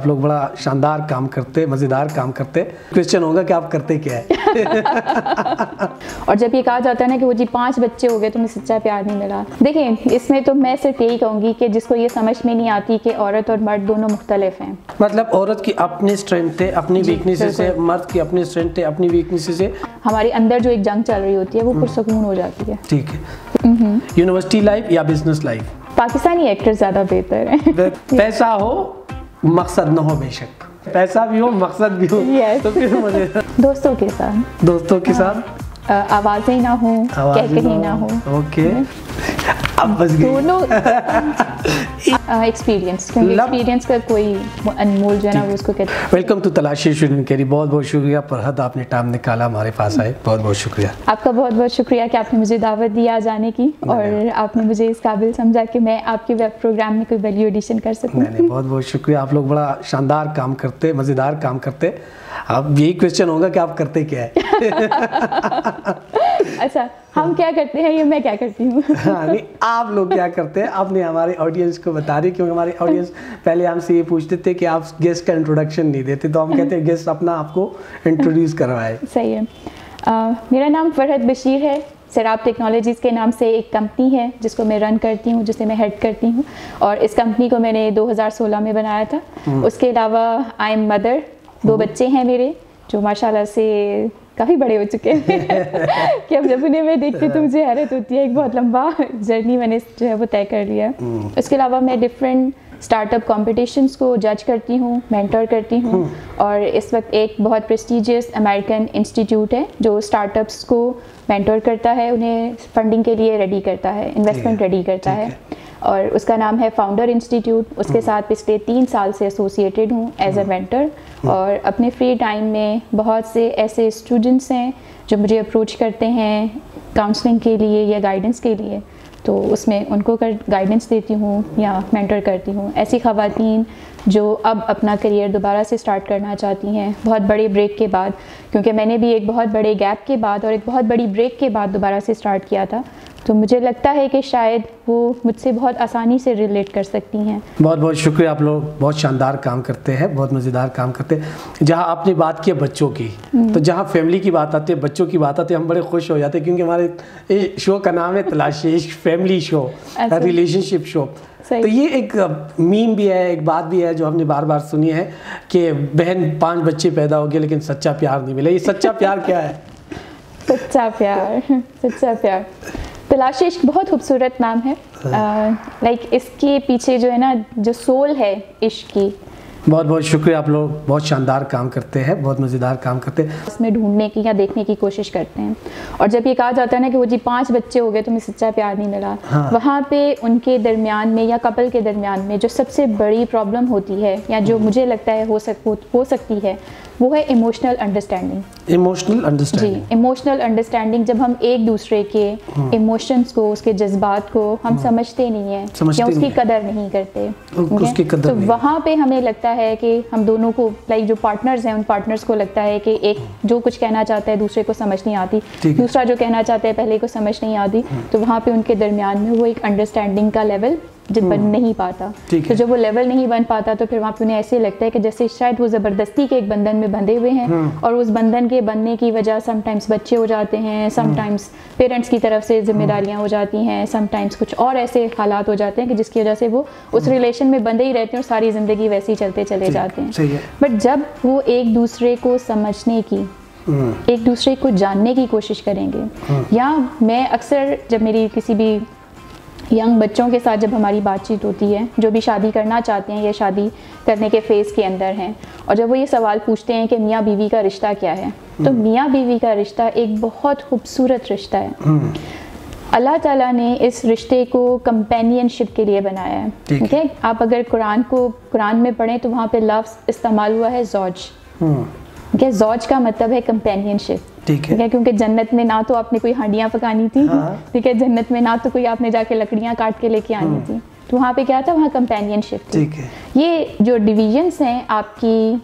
आप लोग बड़ा शानदार काम करते, मज़ेदार काम करते। क्वेश्चन होगा कि आप करते क्या है। और जब ये कहा जाता है ना कि वो जी 5 बच्चे हो गए तुम्हें सच्चा प्यार नहीं मिला, देखिए इसमें तो मैं सिर्फ यही कहूँगी कि जिसको ये समझ में नहीं आती कि औरत और मर्द दोनों मुख्तलिफ हैं। मतलब औरत की अपनी स्ट्रेंथ है, अपनी वीकनेसेस है, मर्द की अपनी स्ट्रेंथ है, अपनी वीकनेसेस है। हमारे अंदर जो एक जंग चल रही होती है वो पुरसकून हो जाती है। ठीक है। यूनिवर्सिटी लाइफ या बिजनेस लाइफ? पाकिस्तानी एक्टर ज़्यादा बेहतर है। पैसा हो मकसद न हो, बेशक पैसा भी हो मकसद भी हो, तो फिर मुझे दोस्तों के साथ, दोस्तों के साथ आवाज़ें ना हो, कहीं ना हो। ओके, अब बस दोनों एक्सपीरियंस, क्योंकि एक्सपीरियंस का कोई अनमोल जो है ना वो उसको कहते हैं। वेलकम टू तलाशी स्टूडेंट कैरी। बहुत बहुत शुक्रिया फरहद, आपने टाइम निकाला हमारे पास आए, बहुत बहुत शुक्रिया। आपका बहुत बहुत शुक्रिया कि आपने मुझे दावत दी आज आने की और आपने मुझे इस काबिल समझा कि मैं आपके वेब प्रोग्राम में कोई वैल्यू एडिशन कर सकूं। नहीं, बहुत बहुत शुक्रिया। आप लोग बड़ा शानदार काम करते, मज़ेदार काम करते। अब यही क्वेश्चन होगा कि आप करते क्या है। अच्छा, हम क्या करते हैं ये मैं क्या करती हूँ। हाँ, नहीं आप लोग क्या करते हैं आपने हमारे ऑडियंस को बता रही, क्योंकि हमारे ऑडियंस पहले हमसे ये पूछते थे कि आप गेस्ट का इंट्रोडक्शन नहीं देते, तो हम कहते हैं गेस्ट अपना आपको इंट्रोड्यूस करवाए। सही है। मेरा नाम फरहद बशीर है। सराब टेक्नोलॉजीज़ के नाम से एक कंपनी है जिसको मैं रन करती हूँ, जिसे मैं हेड करती हूँ, और इस कंपनी को मैंने 2016 में बनाया था। उसके अलावा आई एम मदर, 2 बच्चे हैं मेरे जो माशाल्लाह से काफ़ी बड़े हो चुके हैं कि अब जब उन्हें मैं देखती तो मुझे हैरत होती है। एक बहुत लंबा जर्नी मैंने जो है वो तय कर लिया। इसके अलावा मैं डिफरेंट स्टार्टअप कॉम्पिटिशन्स को जज करती हूँ, मेंटर करती हूँ, और इस वक्त एक बहुत प्रेस्टिजियस अमेरिकन इंस्टीट्यूट है जो स्टार्टअप्स को मेंटर करता है, उन्हें फंडिंग के लिए रेडी करता है, इन्वेस्टमेंट रेडी करता है, और उसका नाम है फाउंडर इंस्टीट्यूट। उसके साथ पिछले 3 साल से एसोसिएटेड हूँ एज अ मेंटर, और अपने फ्री टाइम में बहुत से ऐसे स्टूडेंट्स हैं जो मुझे अप्रोच करते हैं काउंसलिंग के लिए या गाइडेंस के लिए, तो उसमें उनको गाइडेंस देती हूँ या मेंटर करती हूँ। ऐसी ख़वातीन जो अब अपना करियर दोबारा से स्टार्ट करना चाहती हैं बहुत बड़े ब्रेक के बाद, क्योंकि मैंने भी एक बहुत बड़े गैप के बाद और एक बहुत बड़ी ब्रेक के बाद दोबारा से स्टार्ट किया था, तो मुझे लगता है कि शायद वो मुझसे बहुत आसानी से रिलेट कर सकती हैं। बहुत बहुत शुक्रिया। आप लोग बहुत शानदार काम करते हैं, बहुत मज़ेदार काम करते हैं। जहाँ आपने बात की बच्चों की, तो जहाँ फैमिली की बात आती है, बच्चों की बात आती है, हम बड़े खुश हो जाते हैं, क्योंकि हमारे शो का नाम है तलाशी, फैमिली शो, रिलेशनशिप शो। तो ये एक मीम भी है, एक बात भी है जो हमने बार बार सुनी है कि बहन 5 बच्चे पैदा हो गए लेकिन सच्चा प्यार नहीं मिला। ये सच्चा प्यार क्या है? सच्चा प्यार, सच्चा प्यार तलाशी इश्क बहुत खूबसूरत नाम है। लाइक इसके पीछे जो है ना जो सोल है इश्क की। बहुत बहुत शुक्रिया। आप लोग बहुत शानदार काम करते हैं, बहुत मज़ेदार काम करते हैं। इसमें ढूंढने की या देखने की कोशिश करते हैं, और जब ये कहा जाता है ना कि वो जी 5 बच्चे हो गए तुम्हें सच्चा प्यार नहीं मिला, हाँ। वहाँ पे उनके दरमियान में या कपल के दरमियान में जो सबसे बड़ी प्रॉब्लम होती है या जो मुझे लगता है हो सकती है वो है इमोशनल अंडरस्टैंडिंग। इमोशनल अंडरस्टैंडिंग, जी, इमोशनल अंडरस्टैंडिंग। जब हम एक दूसरे के इमोशंस को, उसके जज्बात को हम समझते नहीं है या उसकी कदर नहीं करते, उसकी कदर तो वहाँ पे हमें लगता है कि हम दोनों को, लाइक जो पार्टनर्स हैं उन पार्टनर्स को लगता है कि एक जो कुछ कहना चाहता है दूसरे को समझ नहीं आती, दूसरा जो कहना चाहता है पहले को समझ नहीं आती, तो वहाँ पे उनके दरमियान में वो एक अंडरस्टैंडिंग का लेवल जब बन नहीं पाता, तो जब वो लेवल नहीं बन पाता तो फिर वहाँ पे उन्हें ऐसे लगता है कि जैसे शायद वो ज़बरदस्ती के एक बंधन में बंधे हुए हैं, और उस बंधन के बनने की वजह समटाइम्स बच्चे हो जाते हैं, समटाइम्स पेरेंट्स की तरफ से जिम्मेदारियाँ हो जाती हैं, समटाइम्स कुछ और ऐसे हालात हो जाते हैं कि जिसकी वजह से वो उस रिलेशन में बंधे ही रहते हैं और सारी ज़िंदगी वैसे ही चलते चले जाते हैं। बट जब वो एक दूसरे को समझने की, एक दूसरे को जानने की कोशिश करेंगे, या मैं अक्सर जब मेरी किसी भी यंग बच्चों के साथ जब हमारी बातचीत होती है जो भी शादी करना चाहते हैं या शादी करने के फेज़ के अंदर हैं, और जब वो ये सवाल पूछते हैं कि मियाँ बीवी का रिश्ता क्या है, तो मियाँ बीवी का रिश्ता एक बहुत खूबसूरत रिश्ता है। अल्लाह ताला ने इस रिश्ते को कंपेनियनशिप के लिए बनाया है। ठीक है, आप अगर कुरान में पढ़ें तो वहाँ पे लफ्ज़ इस्तेमाल हुआ है ज़ौज। ज़ौज का मतलब है कंपेनियनशिप। ठीक है, क्योंकि जन्नत में ना तो आपने कोई हांडियाँ पकानी थी, ठीक है, जन्नत में ना तो कोई आपने जाके लकड़ियाँ काट के लेके आनी थी, तो वहाँ पे क्या था, वहाँ कंपेनियनशिप थी। ये जो डिवीजन्स हैं आपकी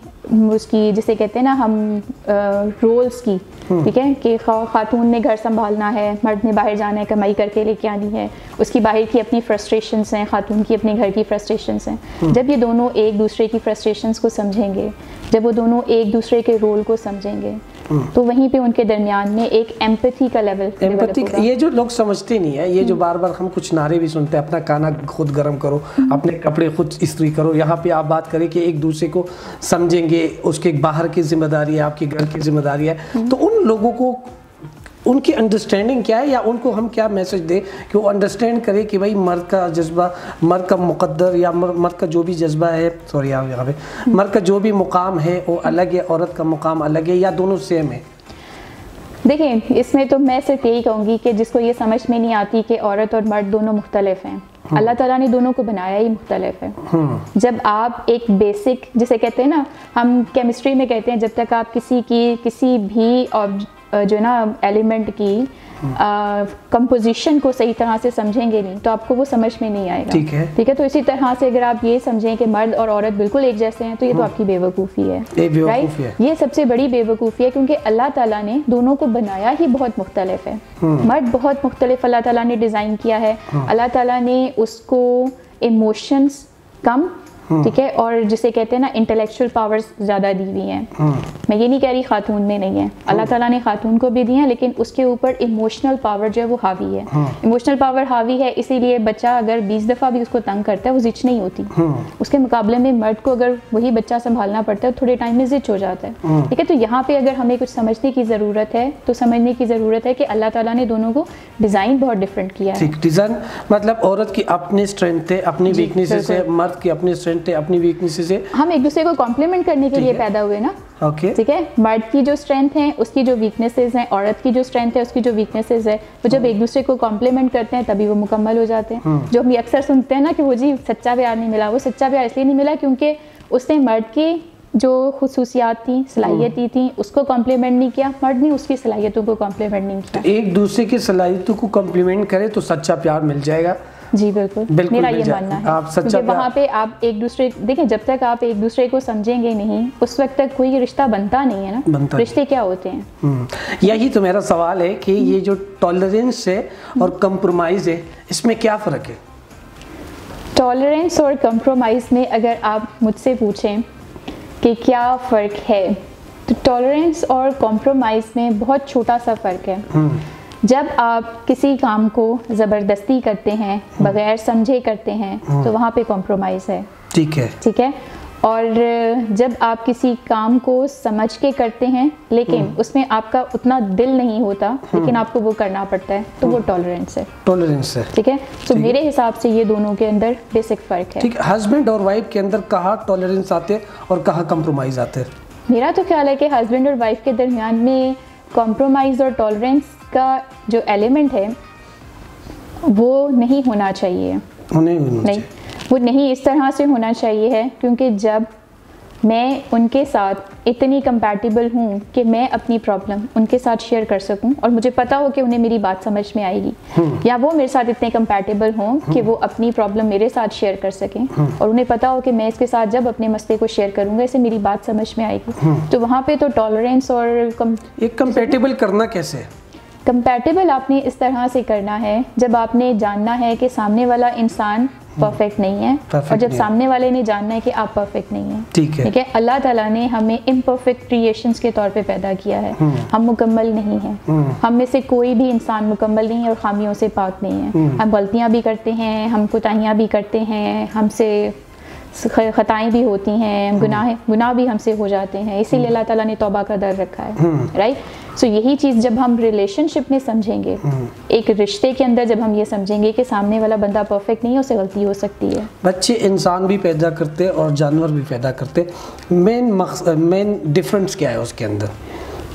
उसकी जिसे कहते हैं ना हम रोल्स की, ठीक है, कि खातून ने घर संभालना है, मर्द ने बाहर जाना है, कमाई करके लेके आनी है, उसकी बाहर की अपनी फ्रस्ट्रेशंस हैं, खातून की अपने घर की फ्रस्ट्रेशंस हैं। जब ये दोनों एक दूसरे की फ्रस्ट्रेशंस को समझेंगे, जब वो दोनों एक दूसरे के रोल को समझेंगे, तो वहीं पे उनके दरमियान में एक एम्पैथी का लेवल, एम्पैथी, ये जो लोग समझते नहीं है, ये जो बार बार हम कुछ नारे भी सुनते हैं, अपना खाना खुद गर्म करो, अपने कपड़े खुद इस्त्री करो। यहाँ पे आप बात करें कि एक दूसरे को समझेंगे, उसके बाहर की जिम्मेदारी है, आपके घर की जिम्मेदारी है, तो उन लोगों को उनकी अंडरस्टैंडिंग क्या है, या उनको हम क्या मैसेज दें कि वो अंडरस्टैंड करें कि भाई मर्द का जज्बा, मर्द का मुकद्दर या मर्द का जो भी जज्बा है, सॉरी आप यहाँ पे, मर्द का जो भी मुकाम है वो अलग है, औरत का मुकाम अलग है, या दोनों सेम है? देखिए, इसमें तो मैं सिर्फ यही कहूँगी कि जिसको ये समझ में नहीं आती कि औरत और मर्द दोनों मुख्तलिफ हैं, अल्लाह ताला ने दोनों को बनाया ही मुख्तलिफ है। जब आप एक बेसिक, जिसे कहते हैं ना, हम केमिस्ट्री में कहते हैं, जब तक आप किसी भी जो ना एलिमेंट की कंपोजिशन को सही तरह से समझेंगे नहीं, तो आपको वो समझ में नहीं आएगा। ठीक है। तो इसी तरह से अगर आप ये समझें कि मर्द और औरत बिल्कुल एक जैसे हैं, तो ये तो आपकी बेवकूफ़ी है, राइट? ये सबसे बड़ी बेवकूफ़ी है, क्योंकि अल्लाह ताला ने दोनों को बनाया ही बहुत मुख्तलिफ है। मर्द बहुत मुख्तलिफ अल्लाह ताला ने डिज़ाइन किया है। अल्लाह ताला ने उसको इमोशंस कम, ठीक है, और जिसे कहते हैं ना इंटेलेक्चुअल पावर्स ज़्यादा दी हुई हैं। मैं ये नहीं कह रही खातून में नहीं है, अल्लाह ताला ने खातून को भी दी है, लेकिन उसके ऊपर इमोशनल पावर जो है वो हावी है। इमोशनल पावर हावी है, इसीलिए बच्चा अगर 20 दफ़ा भी उसको तंग करता है वो जिच नहीं होती। उसके मुकाबले में मर्द को अगर वही बच्चा संभालना पड़ता है, थोड़े टाइम में जिच हो जाता है, ठीक है। तो यहाँ पे अगर हमें कुछ समझने की ज़रूरत है, तो समझने की ज़रूरत है कि अल्लाह ताला ने दोनों को डिज़ाइन बहुत डिफरेंट किया है। डिज़ाइन मतलब औरत की अपनी स्ट्रेंथ है, अपनी वीकनेसेस है, मर्द की अपनी स्ट्रेंथ है, अपनी वीकनेसेस है। हम एक दूसरे को कॉम्प्लीमेंट करने के लिए पैदा हुए ना, ओके, ठीक है। मर्द की जो स्ट्रेंथ है उसकी जो वीकनेसेस हैं, औरत की जो स्ट्रेंथ है उसकी जो वीकनेसेस है, वो जब एक दूसरे को कॉम्प्लीमेंट करते हैं तभी वो मुकम्मल हो जाते हैं। जो हम अक्सर सुनते हैं ना कि वो जी सच्चा प्यार नहीं मिला, वो सच्चा प्यार इसलिए नहीं मिला क्योंकि उसने मर्द की जो खुसूसियात थी, सलाहियतें थी, उसको कॉम्प्लीमेंट नहीं किया, मर्द ने उसकी सलाहियतों को कॉम्प्लीमेंट नहीं किया। तो एक दूसरे की सलाहियतों को कॉम्प्लीमेंट करे तो सच्चा प्यार मिल जाएगा। जी बिल्कुल, मेरा ये मानना है। आप सच्चा वहाँ पे आप एक दूसरे, देखिए, जब तक आप एक दूसरे को समझेंगे नहीं, उस वक्त तक कोई रिश्ता बनता नहीं है ना। रिश्ते क्या होते हैं? यही तो मेरा सवाल है कि ये जो टॉलरेंस है और कंप्रोमाइज है, इसमें क्या फ़र्क है? टॉलरेंस और कंप्रोमाइज में अगर आप मुझसे पूछें कि क्या फ़र्क है, तो टॉलरेंस और कॉम्प्रोमाइज़ में बहुत छोटा सा फ़र्क है। जब आप किसी काम को ज़बरदस्ती करते हैं, बगैर समझे करते हैं, तो वहाँ पे कॉम्प्रोमाइज़ है। ठीक है, ठीक है। और जब आप किसी काम को समझ के करते हैं, लेकिन उसमें आपका उतना दिल नहीं होता, लेकिन आपको वो करना पड़ता है, तो वो टॉलरेंस है। टॉलरेंस है, ठीक है। तो मेरे हिसाब से ये दोनों के अंदर बेसिक फ़र्क है। ठीक है। हस्बैंड और वाइफ के अंदर कहाँ टॉलरेंस आते हैं और कहाँ कंप्रोमाइज आते हैं? मेरा तो ख्याल है कि हस्बैंड और वाइफ के दरमियान में कॉम्प्रोमाइज़ और टॉलरेंस का जो एलिमेंट है वो नहीं होना चाहिए। नहीं, वो नहीं इस तरह से होना चाहिए है, क्योंकि जब मैं उनके साथ इतनी कंपैटिबल हूँ कि मैं अपनी प्रॉब्लम उनके साथ शेयर कर सकूँ और मुझे पता हो कि उन्हें मेरी बात समझ में आएगी, या वो मेरे साथ इतने कंपैटिबल हों कि वो अपनी प्रॉब्लम मेरे साथ शेयर कर सकें और उन्हें पता हो कि मैं इसके साथ जब अपने मसले को शेयर करूँगा इसे मेरी बात समझ में आएगी, तो वहाँ पे तो टॉलरेंस और एक कंपैटिबल करना कैसे है? कंपैटिबल आपने इस तरह से करना है जब आपने जानना है कि सामने वाला इंसान परफेक्ट नहीं है, और जब सामने वाले ने जानना है कि आप परफेक्ट नहीं हैं। ठीक है। ठीक है। अल्लाह ताला ने हमें इम्परफेक्ट क्रिएशंस के तौर पे पैदा किया है। हम मुकम्मल नहीं हैं। हम में से कोई भी इंसान मुकम्मल नहीं है और खामियों से पाक नहीं है। हम गलतियाँ भी करते हैं, हम कोताहियाँ भी करते हैं, हमसे खताएं भी होती हैं, गुनाह भी हमसे हो जाते हैं, इसीलिए अल्लाह ताला ने तौबा का दर रखा है, राइट। सो यही चीज़ जब हम रिलेशनशिप में समझेंगे, एक रिश्ते के अंदर जब हम ये समझेंगे कि सामने वाला बंदा परफेक्ट नहीं है, उससे गलती हो सकती है। बच्चे इंसान भी पैदा करते और जानवर भी पैदा करते, मेन डिफरेंस क्या है उसके अंदर?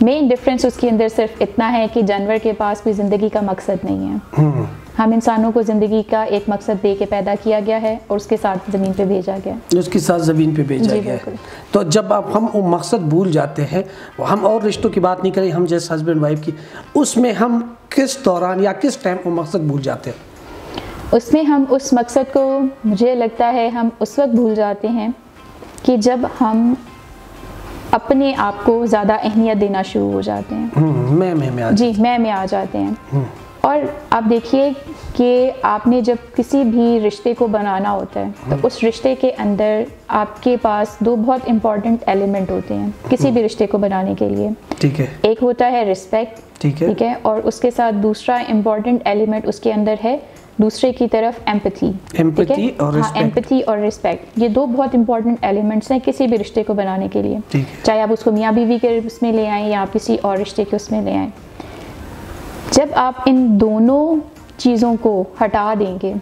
मेन डिफरेंस उसके अंदर सिर्फ इतना है कि जानवर के पास कोई ज़िंदगी का मकसद नहीं है। हम इंसानों को ज़िंदगी का एक मकसद दे के पैदा किया गया है और उसके साथ ज़मीन पे भेजा गया, उसके साथ ज़मीन पे भेजा गया है। तो जब हम वो मकसद भूल जाते हैं, हम और रिश्तों की बात नहीं करें, हम जैसे हस्बैंड वाइफ की, उसमें हम किस दौरान या किस टाइम वो मकसद भूल जाते हैं? उसमें हम उस मकसद को, मुझे लगता है हम उस वक्त भूल जाते हैं कि जब हम अपने आप को ज़्यादा अहमियत देना शुरू हो जाते हैं। मैं में आ जाते हैं। और आप देखिए कि आपने जब किसी भी रिश्ते को बनाना होता है तो उस रिश्ते के अंदर आपके पास दो बहुत इम्पॉर्टेंट एलिमेंट होते हैं किसी भी रिश्ते को बनाने के लिए। ठीक है। एक होता है रिस्पेक्ट, ठीक है, और उसके साथ दूसरा इम्पॉर्टेंट एलिमेंट उसके अंदर है दूसरे की तरफ एम्पैथी और रिस्पेक्ट। एम्पैथी और रिस्पेक्ट, ये दो बहुत इंपॉर्टेंट एलिमेंट्स हैं किसी भी रिश्ते को बनाने के लिए, चाहे आप उसको मियाँ बीवी के उसमें ले आएँ या आप किसी और रिश्ते के उसमें ले आएँ। जब आप इन दोनों चीज़ों को हटा देंगे,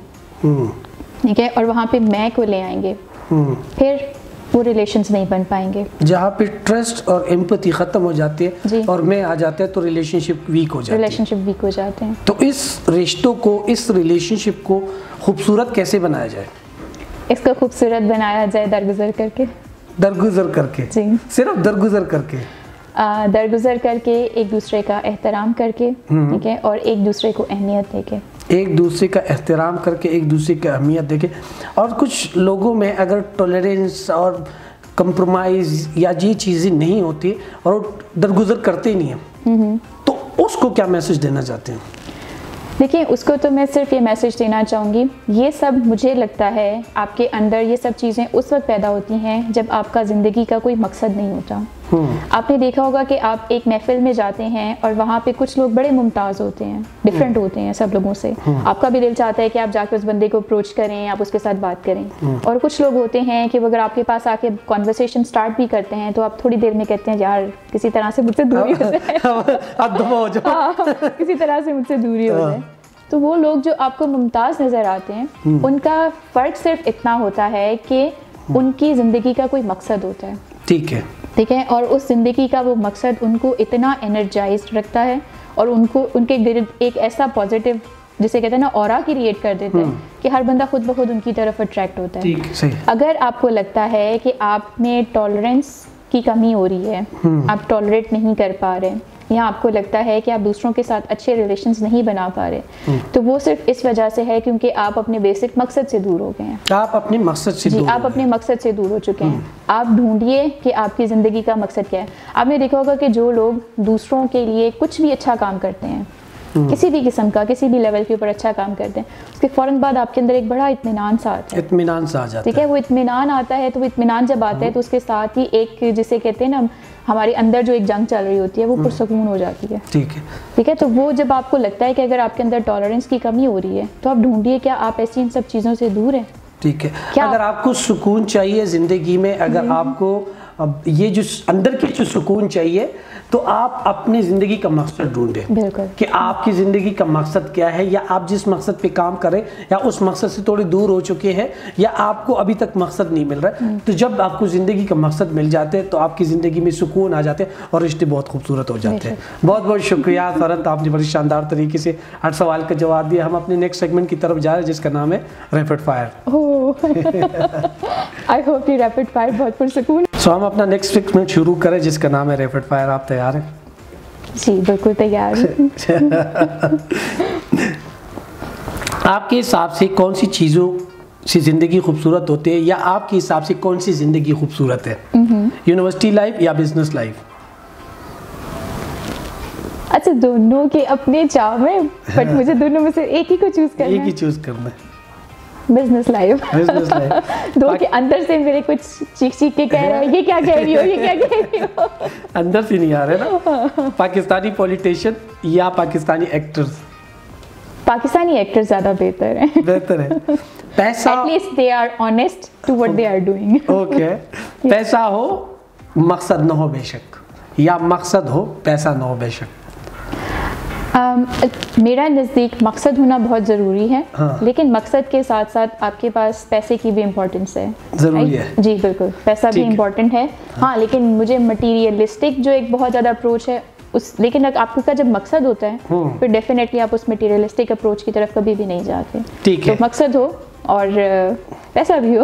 ठीक है, और वहाँ पे मैं को ले आएंगे, फिर वो रिलेशंस नहीं बन पाएंगे। जहाँ पे ट्रस्ट और एम्पैथी खत्म हो जाती है और मैं आ जाता है तो रिलेशनशिप वीक हो जाते हैं। तो इस रिश्तों को, इस रिलेशनशिप को खूबसूरत कैसे बनाया जाए? इसको खूबसूरत बनाया जाए दरगुजर करके जी, सिर्फ दरगुजर करके एक दूसरे का एहतराम करके, ठीक है, और एक दूसरे को अहमियत देके, एक दूसरे का एहतराम करके, एक दूसरे की अहमियत देके। और कुछ लोगों में अगर टॉलरेंस और कंप्रोमाइज़ या ये चीज़ें नहीं होती और वो दरगुजर करते ही नहीं हैं, तो उसको क्या मैसेज देना चाहते हैं? देखिए, उसको तो मैं सिर्फ ये मैसेज देना चाहूँगी, ये सब मुझे लगता है आपके अंदर ये सब चीज़ें उस वक्त पैदा होती हैं जब आपका ज़िंदगी का कोई मकसद नहीं होता। आपने देखा होगा कि आप एक महफिल में जाते हैं और वहाँ पे कुछ लोग बड़े मुमताज़ होते हैं, डिफरेंट होते हैं सब लोगों से। आपका भी दिल चाहता है कि आप जाकर उस बंदे को अप्रोच करें, आप उसके साथ बात करें। और कुछ लोग होते हैं कि अगर आपके पास आके कॉन्वर्सेशन स्टार्ट भी करते हैं तो आप थोड़ी देर में कहते हैं यार किसी तरह से मुझसे दूरी हो जाए, किसी तरह से मुझसे दूरी हो जाए। तो वो लोग जो आपको मुमताज़ नज़र आते हैं, उनका फ़र्क सिर्फ इतना होता है कि उनकी ज़िंदगी का कोई मकसद होता है। ठीक है, और उस ज़िंदगी का वो मकसद उनको इतना एनर्जाइज्ड रखता है और उनको उनके गिर्द एक ऐसा पॉजिटिव, जिसे कहते हैं ना, ऑरा क्रिएट कर देता है कि हर बंदा खुद ब खुद उनकी तरफ अट्रैक्ट होता है। अगर आपको लगता है कि आप में टॉलरेंस की कमी हो रही है, आप टॉलरेट नहीं कर पा रहे, या आपको लगता है कि आप दूसरों के साथ अच्छे रिलेशंस नहीं बना पा रहे, तो वो सिर्फ इस वजह से है क्योंकि आप अपने बेसिक मकसद से दूर हो गए हैं। आप अपने मकसद से दूर हो चुके हैं। आप ढूंढिए कि आपकी ज़िंदगी का मकसद क्या है। आपने देखा होगा कि जो लोग दूसरों के लिए कुछ भी अच्छा काम करते हैं, किसी भी किस्म का, किसी भी लेवल के ऊपर अच्छा काम करते हैं, उसके फ़ौरन बाद आपके अंदर एक बड़ा इत्मीनान सा आता है। ठीक है, वो इत्मीनान आता है, तो वो इत्मीनान जब आता है तो उसके साथ ही एक, जिसे कहते हैं ना, हमारे अंदर जो एक जंग चल रही होती है वो पुरसकून हो जाती है। ठीक है, तो वो जब आपको लगता है कि अगर आपके अंदर टॉलरेंस की कमी हो रही है तो आप ढूंढिए क्या आप ऐसी इन सब चीज़ों से दूर हैं। ठीक है, अगर आपको सुकून चाहिए ज़िंदगी में, अगर आपको ये जो अंदर की जो सुकून चाहिए, तो आप अपनी ज़िंदगी का मकसद ढूंढें कि आपकी ज़िंदगी का मकसद क्या है, या आप जिस मकसद पे काम करें या उस मकसद से थोड़ी दूर हो चुके हैं, या आपको अभी तक मकसद नहीं मिल रहा है। तो जब आपको ज़िंदगी का मकसद मिल जाते हैं तो आपकी ज़िंदगी में सुकून आ जाते हैं और रिश्ते बहुत खूबसूरत हो जाते हैं। बहुत बहुत शुक्रिया सरत, आपने बड़ी शानदार तरीके से हर सवाल का जवाब दिया। हम अपने नेक्स्ट सेगमेंट की तरफ जा रहे हैं जिसका नाम है रैपिड फायर। आई होप ये रैपिड फायर बहुत पुरसकून। सो हम अपना नेक्स्ट सेगमेंट शुरू करें जिसका नाम है रैपिड फायर। आप तैयार हैं? जी बिल्कुल तैयार। आपके हिसाब से कौन सी चीज़ों से ज़िंदगी खूबसूरत होती है, या आपके हिसाब से कौन सी ज़िंदगी खूबसूरत है, यूनिवर्सिटी लाइफ या बिजनेस लाइफ? अच्छा, दोनों के अपने चाव है, बट मुझे दोनों में से एक ही को चूज करना है। Business life. दो के अंदर से मेरे कुछ चीख के कह रहे हैं, ये क्या कह रही हो। अंदर से नहीं आ रहे ना। पाकिस्तानी पॉलिटिशियन या पाकिस्तानी एक्टर्स? पाकिस्तानी एक्टर्स ज्यादा बेहतर है। पैसा, at least they are honest to what they are doing. Okay. पैसा हो मकसद न हो बेशक, या मकसद हो पैसा न हो बेशक? मेरा नज़दीक मकसद होना बहुत ज़रूरी है, लेकिन मकसद के साथ साथ आपके पास पैसे की भी इम्पोर्टेंस है। ज़रूरी है। जी बिल्कुल, पैसा भी इम्पोर्टेंट है। हाँ, लेकिन मुझे मटीरियलिस्टिक जो एक बहुत ज़्यादा अप्रोच है उस, लेकिन आपका जब मकसद होता है फिर डेफिनेटली आप उस मटीरियलिस्टिक अप्रोच की तरफ कभी भी नहीं जाते। ठीक है, तो मकसद हो और पैसा भी हो।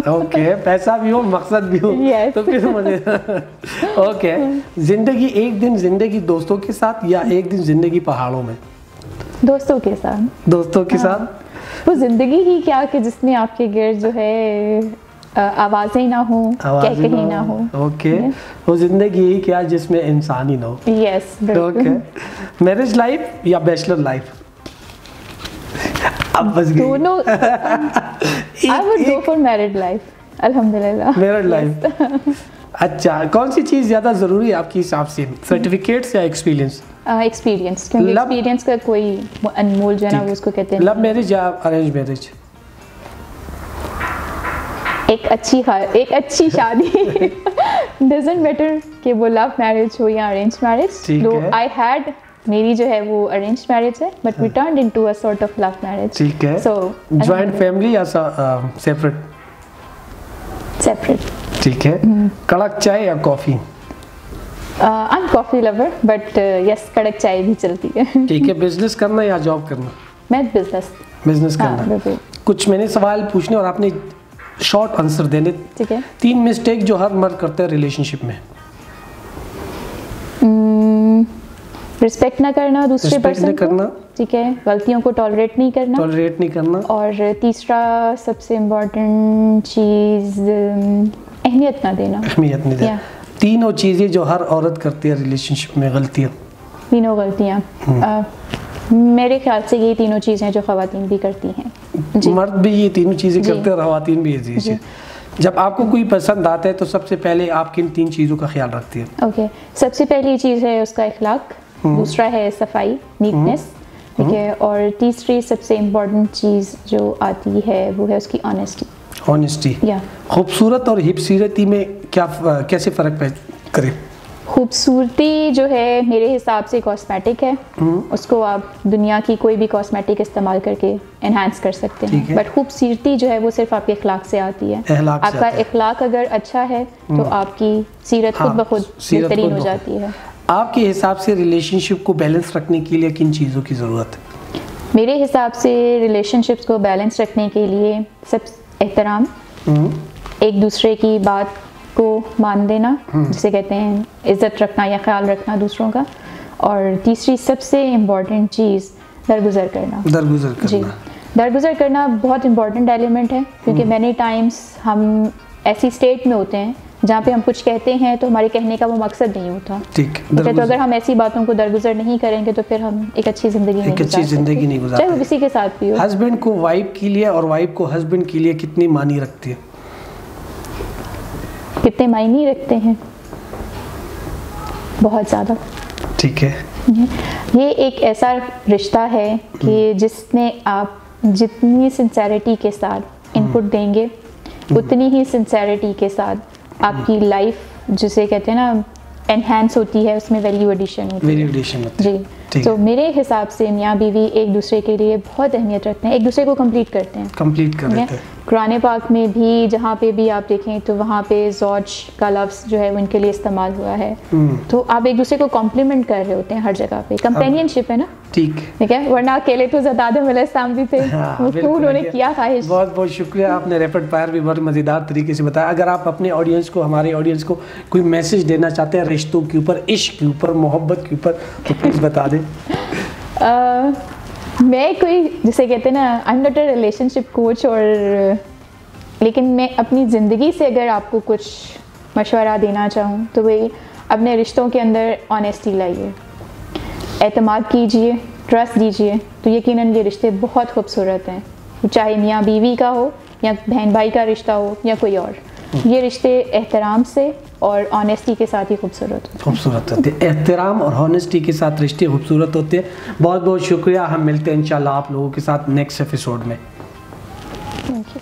ओके, पैसा भी हो, मकसद भी हो। yes. तो फिर मुझे ओके, जिंदगी एक दिन जिंदगी दोस्तों के साथ या एक दिन जिंदगी पहाड़ों में? दोस्तों के साथ। दोस्तों के साथ। वो जिंदगी ही क्या कि जिसमें आपके गिर्द जो है आवाज़ें ना हो, क्या कहीं ना हो। ओके, वो जिंदगी ही क्या जिसमें इंसान ही ना हो। Yes, okay. मैरिज लाइफ या बैचलर लाइफ? अब बस गई दोनों। I would go for married life, अल्हम्दुलिल्लाह। Married life. अच्छा, कौन सी चीज़ ज़्यादा ज़रूरी है आपके हिसाब से, सर्टिफिकेट्स या एक्सपीरियंस? एक्सपीरियंस, क्योंकि एक्सपीरियंस का कोई अनमोल जो है ना वो उसको कहते हैं। लव मैरिज या अरेंज मैरिज? एक अच्छी शादी डजंट मैटर कि वो लव मैरिज हो या अरेंज मैरिज। तो आई हैड, मेरी जो है वो अरेंज मैरिज है, but we turned into a sort of love marriage. ठीक है। सो जॉइंट फैमिली या सेपरेट? सेपरेट। ठीक है। कड़क चाय या coffee? I am coffee lover, but yes, कड़क चाय भी चलती है। ठीक है। बिजनेस करना या जॉब करना? मैं बिजनेस करना। कुछ मैंने सवाल पूछने और आपने शॉर्ट आंसर देने। ठीक है। 3 मिस्टेक जो हर मर्द करते हैं रिलेशनशिप में। रिस्पेक्ट ना करना दूसरे पर्सन को, ठीक है, गलतियों को टॉलरेट नहीं करना, और तीसरा सबसे इम्पोर्टेंट चीज़ अहमियत ना देना। तीनों चीज़ें जो हर औरत करती है रिलेशनशिप में, गलतियाँ। तीनों गलतियाँ मेरे ख्याल से ये तीनों चीज़ें जो ख़वातीन भी करती हैं। मर्द भी ये तीनों चीज़ें करते हैं, ख़वातीन भी ये चीज़ें। जब आपको कोई पसंद आता है तो सबसे पहले आप किन 3 चीज़ों का ख्याल रखती है? ओके, सबसे पहली चीज़ है उसका इखलाक, दूसरा है सफाई, नीटनेस, ठीक है, और तीसरी सबसे इम्पोर्टेंट चीज़ जो आती है वो है उसकी ऑनेस्टी। या खूबसूरत और हिप्सीरती में कैसे फ़र्क करें? खूबसूरती जो है मेरे हिसाब से कॉस्मेटिक है, उसको आप दुनिया की कोई भी कॉस्मेटिक इस्तेमाल करके एनहांस कर सकते हैं, बट खूबसूरती जो है वो सिर्फ आपके इखलाक से आती है। आपका इखलाक अगर अच्छा है तो आपकी सीरत खुद ब खुद बेहतरीन हो जाती है। आपके हिसाब से रिलेशनशिप को बैलेंस रखने के लिए किन चीज़ों की ज़रूरत है? मेरे हिसाब से रिलेशनशिप्स को बैलेंस रखने के लिए सब एहतराम, एक दूसरे की बात को मान देना, जिसे कहते हैं इज्जत रखना या ख्याल रखना दूसरों का, और तीसरी सबसे इम्पॉर्टेंट चीज़ दरगुजर करना। जी, दरगुजर करना बहुत इम्पॉर्टेंट एलिमेंट है, क्योंकि मैनी टाइम्स हम ऐसी स्टेट में होते हैं जहाँ पे हम कुछ कहते हैं तो हमारे कहने का वो मकसद नहीं होता। ठीक, तो अगर हम ऐसी बातों को दरगुजर नहीं करेंगे तो फिर हम एक अच्छी ज़िंदगी नहीं गुजार सकते, चाहे वो किसी के साथ भी हो। हस्बैंड को वाइफ के लिए और वाइफ को हस्बैंड के लिए कितनी मानी रखती है? कितने मायने रखते हैं? बहुत ज़्यादा। ठीक है। ये एक ऐसा रिश्ता है कि जिसमें आप जितनी सिंसेरिटी के साथ इनपुट देंगे उतनी ही सिंसेरिटी के साथ आपकी लाइफ, जिसे कहते हैं ना एनहांस होती है, उसमें वैल्यू एडिशन होती है। जी, तो मेरे हिसाब से मियाँ बीवी एक दूसरे के लिए बहुत अहमियत रखते हैं, एक दूसरे को कंप्लीट करते हैं। कुरान पाक में भी जहाँ पे भी आप देखें तो वहाँ पे ज़ौज का लफ्ज़ जो है वो इनके लिए इस्तेमाल हुआ है। तो आप एक दूसरे को कॉम्प्लीमेंट कर रहे होते हैं हर जगह पे, कंपेनियनशिप है ना। ठीक है, वरना अकेले तो आदम अलैहिस्सलाम भी थे, वो क्यों उन्होंने किया ख्वाहिश। बहुत बहुत शुक्रिया, आपने रैपिड फायर भी बहुत मज़ेदार तरीके से बताया। अगर आप अपने ऑडियंस को, हमारे ऑडियंस को कोई मैसेज देना चाहते हैं रिश्तों के ऊपर, इश्क के ऊपर, मोहब्बत के ऊपर, तो प्लीज़ बता दें। मैं कोई, जिसे कहते हैं ना, I am not a relationship coach, और लेकिन मैं अपनी ज़िंदगी से अगर आपको कुछ मशवरा देना चाहूँ तो वही अपने रिश्तों के अंदर ऑनेस्टी लाइए, एतमाद कीजिए, ट्रस्ट दीजिए, तो यकीनन ये रिश्ते बहुत खूबसूरत हैं, चाहे मियाँ बीवी का हो या बहन भाई का रिश्ता हो या कोई और। ये रिश्ते एहतराम से और ऑनेस्टी के साथ ही खूबसूरत होते हैं। एहतराम और ऑनेस्टी के साथ रिश्ते खूबसूरत होते हैं। बहुत बहुत शुक्रिया, हम मिलते हैं इंशाल्लाह आप लोगों के साथ नेक्स्ट एपिसोड में। Thank you.